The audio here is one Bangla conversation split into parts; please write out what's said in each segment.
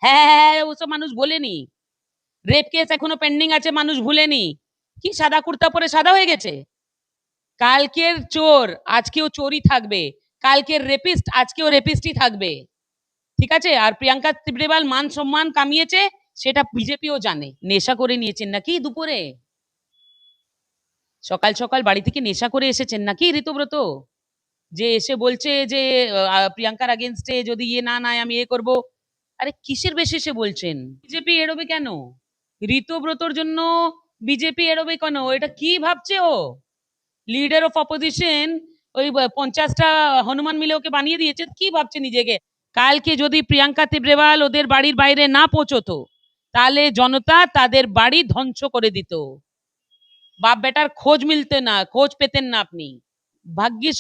হ্যাঁ, ওসব মানুষ ভোলেনি। রেপ কেস এখনো পেন্ডিং আছে, মানুষ ভুলেনি। কি সাদা কুর্তা পরে সাদা হয়ে গেছে? কালকের চোর আজকেও চোরই থাকবে, কালকের রেপিস্ট আজকেও রেপিস্টই থাকবে। ঠিক আছে? আর প্রিয়াঙ্কা তিব্রেওয়াল মান সম্মান কামিয়েছে, সেটা বিজেপিও জানে। নেশা করে নিয়েছেন নাকি দুপুরে? সকাল সকাল বাড়ি থেকে নেশা করে এসেছেন নাকি ঋতব্রত? যে এসে বলছে যে প্রিয়াঙ্কার আগেনস্টে যদি ইয়ে না নেয় আমি এ করব। আরে কিসের বেসিসে বলছেন? বিজেপি এড়োবে কেন? ঋতব্রতর জন্য বিজেপি এড়োবে কেন? এটা কি ভাবছে ও? লিডার অফ অপোজিশন, ওই 50টা হনুমান মিলে ওকে বানিয়ে দিয়েছে। কি ভাবছে নিজেকে? কালকে যদি প্রিয়াঙ্কা তিব্রেওয়াল ওদের বাড়ির বাইরে না পৌঁছতো, তাহলে জনতা তাদের বাড়ি ধ্বংস করে দিত। বাপ বেটার খোঁজ মিলতে না, খোঁজ পেতেন না আপনি। ভাগ্যিস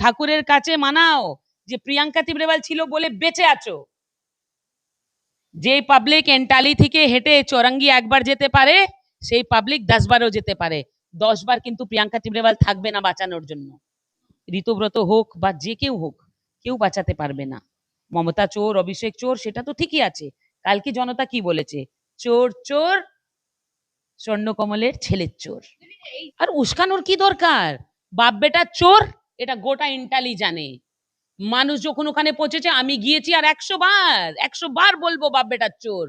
ঠাকুরের কাছে মানাও যে প্রিয়াঙ্কা তিব্রেওয়াল ছিল বলে বেঁচে আছো। যে পাবলিক এন্টালি থেকে হেঁটে চৌরাঙ্গি একবার যেতে পারে, সেই পাবলিক 10 বারও যেতে পারে। 10 বার কিন্তু প্রিয়াঙ্কা তিব্রেওয়াল থাকবে না বাঁচানোর জন্য। ঋতব্রত হোক বা যে কেউ হোক, কেউ বাঁচাতে পারবে না। মমতা চোর, অভিষেক চোর, সেটা তো ঠিকই আছে। কালকে জনতা কি বলেছে? চোর চোর, স্বর্ণকমলের ছেলের চোর। আর উস্কানোর কি দরকার? বাপ বেটা চোর, এটা গোটা ইন্টালি জানে। মানুষ যখন ওখানে পৌঁছেছে, আমি গিয়েছি আর 100 বার বলবো বাপ বেটার চোর।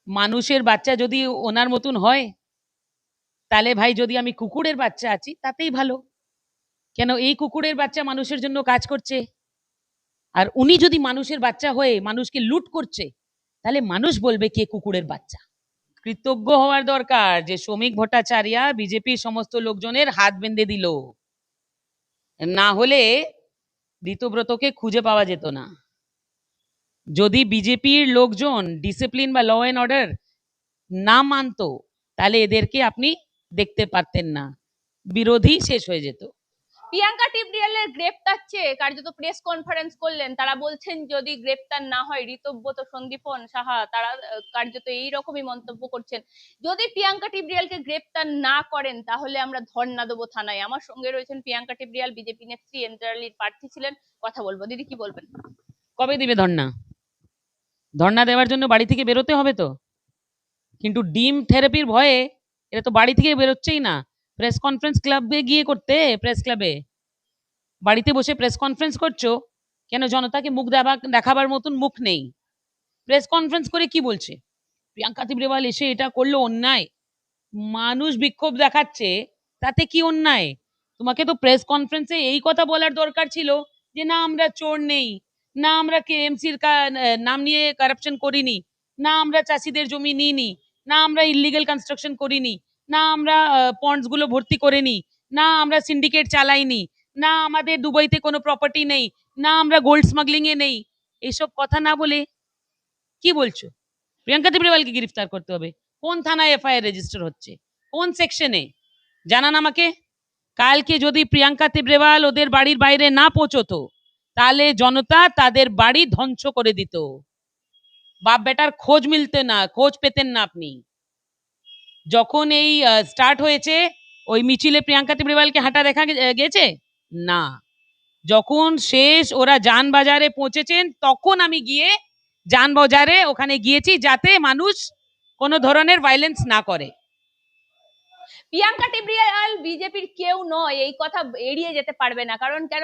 মানুষের বাচ্চা যদি ওনার মতন হয়, তাহলে ভাই যদি আমি কুকুরের বাচ্চা আছি তাতেই ভালো। কেন এই কুকুরের বাচ্চা মানুষের জন্য কাজ করছে, আর উনি যদি মানুষের বাচ্চা হয়ে মানুষকে লুট করছে, তাহলে মানুষ বলবে কে কুকুরের বাচ্চা। কৃতজ্ঞ হওয়ার দরকার যে শ্রমিক ভট্টাচার্য বিজেপির সমস্ত লোকজনের হাত বেঁধে দিল, না হলে ঋতব্রতকে খুঁজে পাওয়া যেত না। যদি বিজেপির লোকজন ডিসিপ্লিন বা ল এন্ড অর্ডার না মানতো, তাহলে এদেরকে আপনি দেখতে পারতেন না, বিরোধী শেষ হয়ে যেত। প্রিয়াঙ্কা টিবরিয়ালের গ্রেপ্তার চেয়ে কার্যত প্রেস কনফারেন্স করলেন। তারা বলছেন যদি গ্রেপ্তার না হয় ঋতব্রত, সন্দীপন সাহা, তারা কার্যত এইরকমই মন্তব্য করছেন, যদি প্রিয়াঙ্কা টিবরিয়ালকে গ্রেপ্তার না করেন তাহলে আমরা ধর্ণা দেবো থানায়। আমার সঙ্গে রয়েছেন প্রিয়াঙ্কা টিবরিয়াল, বিজেপি নেত্রী, এন্টারলির প্রার্থী ছিলেন। কথা বলবো। দিদি কি বলবেন? কবে দিবে ধর্ণা? ধর্ণা দেওয়ার জন্য বাড়ি থেকে বেরোতে হবে তো, কিন্তু ডিম থেরাপির ভয়ে এরা তো বাড়ি থেকে বেরোচ্ছেই না। প্রেস কনফারেন্স ক্লাবে গিয়ে করতে, প্রেস ক্লাবে, বাড়িতে বসে প্রেস কনফারেন্স করছো কেন? জনতাকে মুখ দেখাবার মতন মুখ নেই। প্রেস কনফারেন্স করে কি বলছে? প্রিয়াঙ্কা তিব্রেওয়াল এসে এটা করলো অন্যায়। মানুষ বিক্ষোভ দেখাচ্ছে, তাতে কি অন্যায়? তোমাকে তো প্রেস কনফারেন্সে এই কথা বলার দরকার ছিল যে না আমরা চোর নেই, না আমরা কেএমসির নাম নিয়ে কারাপশন করিনি, না আমরা চাষিদের জমি নিইনি, না আমরা ইলিগাল কনস্ট্রাকশন করিনি, না আমরা পন্ডস গুলো ভর্তি করিনি, না আমরা সিন্ডিকেট চালাইনি, না আমাদের দুবাইতে কোনো প্রপার্টি নেই, না আমরা গোল্ড স্মাগলিং এ নেই। এইসব কথা না বলে কি বলছো? প্রিয়াঙ্কা তিব্রেওয়ালকে গ্রেফতার করতে হবে। কোন থানায় এফআইআর রেজিস্টার হচ্ছে, কোন সেকশনে জানান আমাকে। কালকে যদি প্রিয়াঙ্কা তিব্রেওয়াল ওদের বাড়ির বাইরে না পৌঁছতো, তাহলে জনতা তাদের বাড়ি ধ্বংস করে দিত। বাপ বেটার খোঁজ মিলতে না, খোঁজ পেতেন না আপনি। যখন এই স্টার্ট হয়েছে, ওই মিছিলে প্রিয়াঙ্কা তিব্রেওয়ালকে হাঁটা দেখা গেছে না। যখন শেষ ওরা যানবাজারে পৌঁছেছেন, তখন আমি গিয়ে যানবাজারে ওখানে গিয়েছি, যাতে মানুষ কোনো ধরনের ভায়োলেন্স না করে। প্রিয়াঙ্কা টিবরিয়াল বিজেপির কেউ নয়, এই কথা এড়িয়ে যেতে পারবে না। কারণ কেন?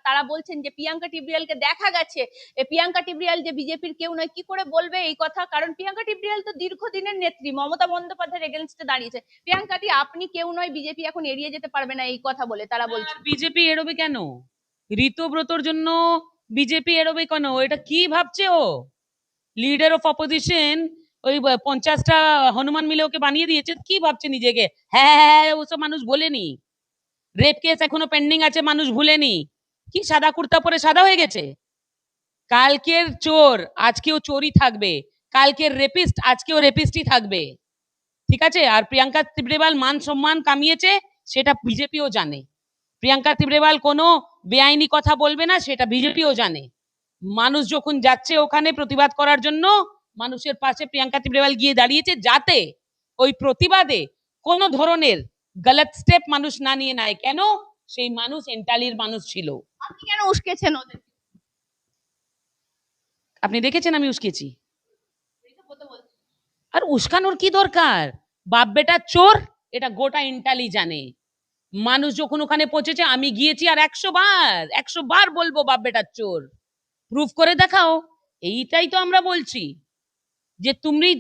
তারা বলছেন যে প্রিয়াঙ্কা টিবরিয়ালকে দেখা গেছে, প্রিয়াঙ্কা টিবরিয়াল যে বিজেপির কেউ নয়। কি করে বলবে এই কথা? কারণ প্রিয়াঙ্কা টিবরিয়াল তো দীর্ঘদিনের নেত্রী, মমতা বন্দ্যোপাধ্যায়ের এগেনস্টে দাঁড়িয়েছে। প্রিয়াঙ্কা দি, আপনি কেউ নয়, বিজেপি এখন এড়িয়ে যেতে পারবে না এই কথা বলে তারা বলছে। বিজেপি এড়োবে কেন? ঋতব্রতর জন্য বিজেপি এড়োবে কেন? এটা কি ভাবছে ও? লিডার অফ অপোজিশন, ওই 50টা হনুমান মিলে ওকে বানিয়ে দিয়েছে। কি ভাবছে নিজেকে? হ্যাঁ, ওসব মানুষ ভোলেনি। রেপ কেস এখনো পেন্ডিং আছে, মানুষ ভুলেনি। কি সাদা কুর্তা পরে সাদা হয়ে গেছে? কালকের চোর আজকেও চোরই থাকবে, কালকের রেপিস্ট আজকেও রেপিস্টই থাকবে। ঠিক আছে? আর প্রিয়াঙ্কা তিব্রেওয়াল মান সম্মান কামিয়েছে, সেটা বিজেপিও জানে। প্রিয়াঙ্কা তিব্রেওয়াল কোনো বেআইনি কথা বলবে না, সেটা বিজেপিও জানে। মানুষ যখন যাচ্ছে ওখানে প্রতিবাদ করার জন্য, মানুষের পাশে প্রিয়াঙ্কা তিব্রেওয়াল গিয়ে দাঁড়িয়েছে, যাতে ওই প্রতিবাদে কোনো ধরনের গলত স্টেপ মানুষ না নিয়ে নেয়। কেন? সেই মানুষ এন্টালির মানুষ ছিল। আপনি কেন উস্কেছেন ওদের? আপনি দেখেছেন আমি উস্কেছি? আর উস্কানোর কি দরকার? বাপ বেটা চোর, এটা গোটা ইন্টালি জানে। মানুষ যখন ওখানে পৌঁছেছে, আমি গিয়েছি আর 100 বার বলবো বাপ বেটার চোর। প্রুফ করে দেখাও। এইটাই তো আমরা বলছি, যে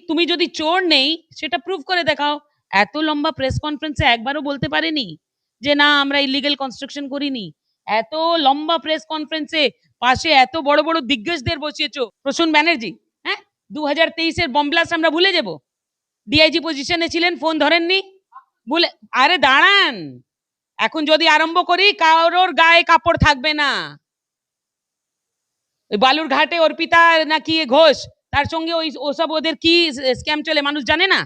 তুমি যদি চোর নেই সেটা প্রুফ করে দেখাও। এত লম্বা প্রেস কনফারেন্সে একবারও বলতে পারেনি যে না আমরা ইলিগাল কনস্ট্রাকশন করিনি। এত লম্বা প্রেস কনফারেন্সে পাশে এত বড় বড় দিগ্গজদের বসিয়েছো। প্রসূন ব্যানার্জি, হ্যাঁ, 2023-এর বম ব্লাস্ট আমরা ভুলে যাব? ডিআইজি পজিশনে ছিলেন, ফোন ধরেননি, ভুলে? আরে দাঁড়ান, এখন যদি আরম্ভ করি কারোর গায়ে কাপড় থাকবে না। ওই বালুরঘাটে অর্পিতা নাকি ঘোষ, তার সঙ্গে ওসব ওদের কি স্ক্যাম চলে মানুষ জানে না?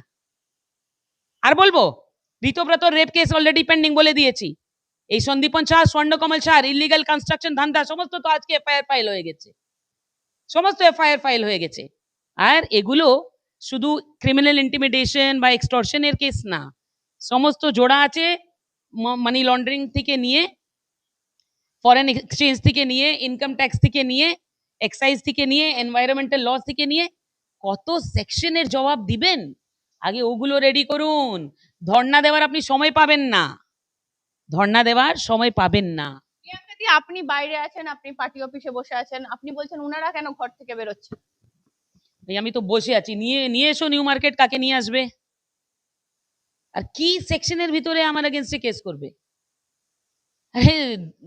আর বলবো, ঋতব্রতর রেপ কেস অলরেডি পেন্ডিং বলে দিয়েছি। এই সন্দীপন শাহ, স্বর্ণকমল শাহ ইলিগাল কনস্ট্রাকশন ধান্দা সমস্ত তো আজকে এফআইআর ফাইল হয়ে গেছে, সমস্ত এফআইআর ফাইল হয়ে গেছে। আর এগুলো শুধু ক্রিমিনাল ইন্টিমিডেশন বা এক্সটর্শনের কেস না, সমস্ত জোড়া আছে মানি লন্ডারিং থেকে নিয়ে, ফরেন এক্সচেঞ্জ থেকে নিয়ে, ইনকাম ট্যাক্স থেকে নিয়ে, এক্সাইজ থেকে নিয়ে, এনভায়রনমেন্টাল লস থেকে নিয়ে, কত সেকশনের জবাব দিবেন? আগে ওগুলো রেডি করুন। ধর্ণা দেওয়ার আপনি সময় পাবেন না, ধর্ণা দেওয়ার সময় পাবেন না। প্রিয়াঙ্কাদি, আপনি বাইরে আছেন, আপনি পার্টি অফিসে বসে আছেন, আপনি বলছেন উনারা কেন ঘর থেকে বেরোচ্ছে? আমি তো বসে আছি, নিয়ে এসো নিউ মার্কেট, কাকে নিয়ে আসবে? আর কি সেকশনের ভিতরে আমার এগেইনস্টে কেস করবে?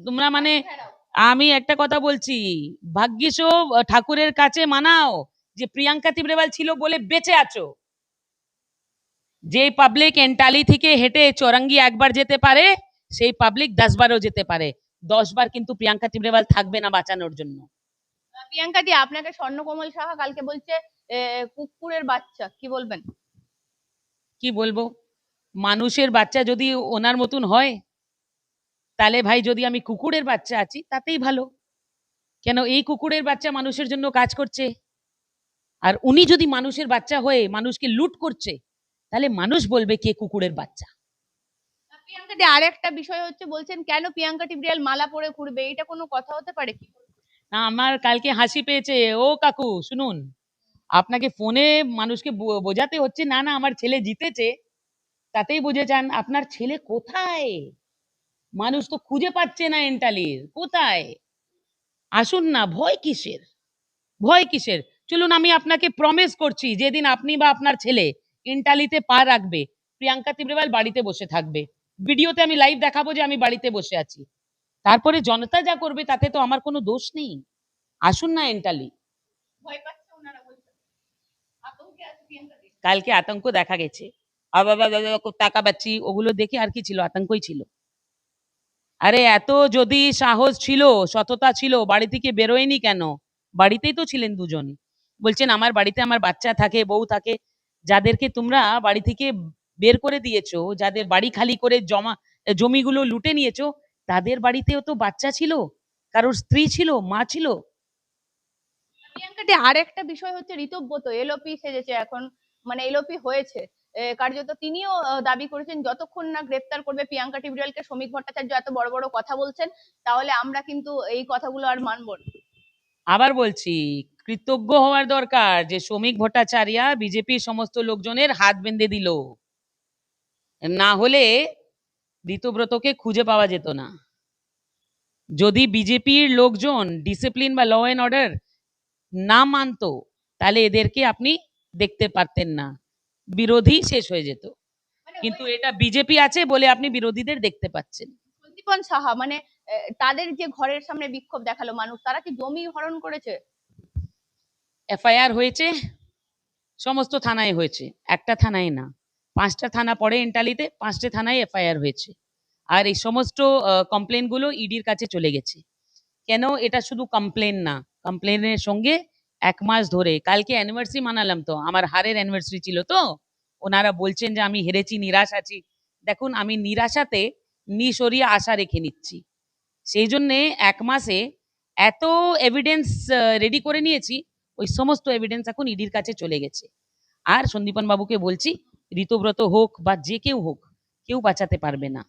তোমরা মানে, আমি একটা কথা বলছি, ভাগ্যিস ঠাকুরের কাছে মানাও যে প্রিয়াঙ্কা তিব্রেওয়াল ছিল বলে বেঁচে আছো। যে পাবলিক এন্টালি থেকে হেঁটে চৌরাঙ্গি একবার যেতে পারে, সেই পাবলিক 10 বারও যেতে পারে, 10 বার কিন্তু প্রিয়াঙ্কা তিব্রেওয়াল থাকবে না বাঁচানোর জন্য। প্রিয়াঙ্কাদি, আপনাকে স্বর্ণকমল সাহা কালকে বলছে কুকুরের বাচ্চা, কি বলবেন? কি বলবো, মানুষের বাচ্চা যদি ওনার মতন হয়, তাহলে ভাই যদি আমি কুকুরের বাচ্চা আছি তাতেই ভালো। কেন এই কুকুরের বাচ্চা মানুষের জন্য কাজ করছে, আর উনি যদি মানুষের বাচ্চা হয়ে মানুষকে লুট করছে, তাহলে মানুষ বলবে কে কুকুরের বাচ্চা। প্রিয়াঙ্কাদি, আরেকটা বিষয় হচ্ছে, বলছেন কেন প্রিয়াঙ্কা টিব্রিয়াল মালা পরে ঘুরবে, এটা কোনো কথা হতে পারে কি? না, আমার কালকে হাসি পেয়েছে। ও কাকু শুনুন, আপনাকে ফোনে মানুষকে বোঝাতে হচ্ছে না না আমার ছেলে জিতেছে, তাতেই বুঝে যান আপনার ছেলে কোথায়। মানুষ তো খুঁজে পাচ্ছে না এন্টালির কোথায়। আসুন না, ভয় কিসের, ভয় কিসের? চলুন, আমি আপনাকে প্রমিস করছি যেদিন আপনি বা আপনার ছেলে ইন্টালিতে পা রাখবে, প্রিয়াঙ্কা তিব্রেওয়াল বাড়িতে বসে থাকবে। ভিডিওতে আমি লাইভ দেখাবো যে আমি বাড়িতে বসে আছি। তারপরে জনতা যা করবে তাতে তো আমার কোনো দোষ নেই। আসুন না এন্টালি। ভয় পাচ্ছে ওনারা, বলছেন আতঙ্কে আছে প্রিয়াঙ্কাদি। কালকে আতঙ্ক দেখা গেছে, টাকা পাচ্ছি ওগুলো দেখে আর কি ছিল, আতঙ্কই ছিল। আরে এত যদি সাহস ছিল, সততা ছিল, বাড়ি থেকে বেরোয়নি কেন? বাড়িতেই তো ছিলেন দুজন। বলছেন আমার বাড়িতে আমার বাচ্চা থাকে, বউ থাকে। যাদেরকে তোমরা বাড়ি থেকে বের করে দিয়েছো, যাদের বাড়ি খালি করে জমিগুলো লুটে নিয়েছো, তাদের বাড়িতেও তো বাচ্চা ছিল, কারোর স্ত্রী ছিল, মা ছিল। প্রিয়াঙ্কাদি, আরেকটা বিষয় হচ্ছে, ঋতব্রত এলওপি সেজেছে এখন, মানে এলওপি হয়েছে। কার্যত তিনিও দাবি করেছেন যতক্ষণ না গ্রেপ্তার করবে প্রিয়াঙ্কা টিব্রিয়ালকে, শ্রমিক ভট্টাচার্য এত বড় বড় কথা বলছেন, তাহলে আমরা কিন্তু এই কথাগুলো আর মানব না। আবার বলছি, কৃতজ্ঞ হওয়ার দরকার যে শ্রমিক ভট্টাচার্য বিজেপির সমস্ত লোকজনের হাত বেঁধে দিল, না হলে ঋতব্রতকে খুঁজে পাওয়া যেত না। যদি বিজেপির লোকজন ডিসিপ্লিন বা ল এন্ড অর্ডার না মানতো, তাহলে এদেরকে আপনি দেখতে পারতেন না, বিরোধী শেষ হয়ে যেত। কিন্তু এটা বিজেপি আছে বলে আপনি বিরোধীদের দেখতে পাচ্ছেন। সন্দীপন সাহা, মানে তাদের যে ঘরের সামনে বিক্ষোভ দেখালো মানুষ, তারা কি জমি হরণ করেছে? এফআইআর হয়েছে, সমস্ত থানায় হয়েছে, একটা থানায় না, 5টা থানা পড়ে এন্টালিতে, 5টে থানায় এফআইআর হয়েছে। আর এই সমস্ত কমপ্লেন গুলো ইডির কাছে চলে গেছে। কেন? এটা শুধু কমপ্লেন না, কমপ্লেনের সঙ্গে 1 মাস ধরে, কালকে অ্যানিভার্সারি মানালাম তো, আমার হারের অ্যানিভার্সারি ছিল তো, ওনারা বলছেন যে আমি হেরেছি, নিরাশ আছি। দেখুন, আমি নিরাশাতে নিঃসরিয়ে আশা রেখে নিচ্ছি। সেই জন্যে 1 মাসে এত এভিডেন্স রেডি করে নিয়েছি, ওই সমস্ত এভিডেন্স এখন ইডির কাছে চলে গেছে। আর সন্দীপন বাবুকে বলছি, ঋতব্রত হোক বা যে কেউ হোক, কেউ বাঁচাতে পারবে না।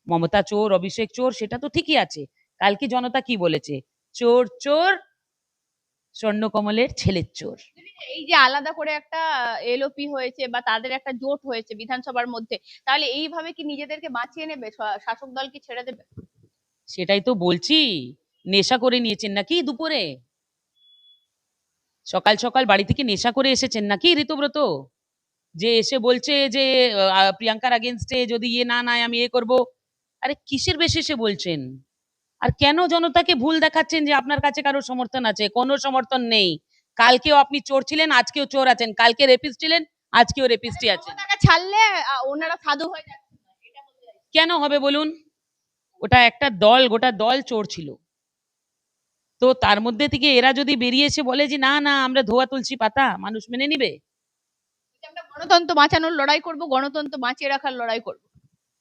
মমতা চোর, অভিষেক চোর, সেটা তো ঠিকই আছে। কালকে জনতা কি বলেছে? চোর চোর স্বর্ণকমলের ছেলের চোর। এই যে আলাদা করে একটা এলওপি হয়েছে বা তাদের একটা জোট হয়েছে বিধানসভার মধ্যে, তাহলে এইভাবে কি নিজেদেরকে বাঁচিয়ে নেবে? শাসক দল কি ছেড়ে দেবে? সেটাই তো বলছি, নেশা করে নিয়েছেন নাকি দুপুরে? সকাল সকাল বাড়ি থেকে নেশা করে এসেছেন নাকি ঋতব্রত? যে এসে বলছে যে প্রিয়াঙ্কার আগেনস্টে যদি ইয়ে না নাই আমি এ করব। আরে কিসের বেশি বলছেন? আর কেন জনতাকে ভুল দেখাচ্ছেন যে আপনার কাছে কারো সমর্থন আছে? কোনো সমর্থন নেই। কালকেও আপনি চোর ছিলেন, আজকেও চোর আছেন। কালকে রেপিস্ট ছিলেন, আজকেও রেপিস্টই আছেন। মমতাকে ছাড়লে ওনারা সাধু হয়ে যাচ্ছে না, এটা বলতে চাইছি। কেন হবে বলুন? ওটা একটা দল, গোটা দল চোর ছিল। তো তার মধ্যে থেকে এরা যদি বেরিয়ে এসে বলে যে না না আমরা ধোয়া তুলসী পাতা, মানুষ মেনে নিবে? আমরা গণতন্ত্র বাঁচানোর লড়াই করব, গণতন্ত্র বাঁচিয়ে রাখার লড়াই করব।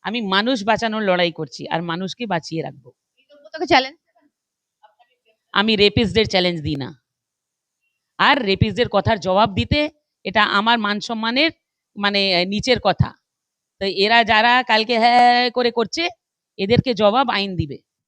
আমি মানুষ বাঁচানোর লড়াই করছি আর মানুষকে বাঁচিয়ে রাখবো। ঋতব্রতকে চ্যালেঞ্জ, আমি রেপিস্টদের চ্যালেঞ্জ দিই না। আর রেপিস্টদের কথার জবাব দিতে এটা আমার মান সম্মানের মানে নিচের কথা। তো এরা যারা কালকে হ্যাঁ করে করছে, এদেরকে জবাব আইন দিবে।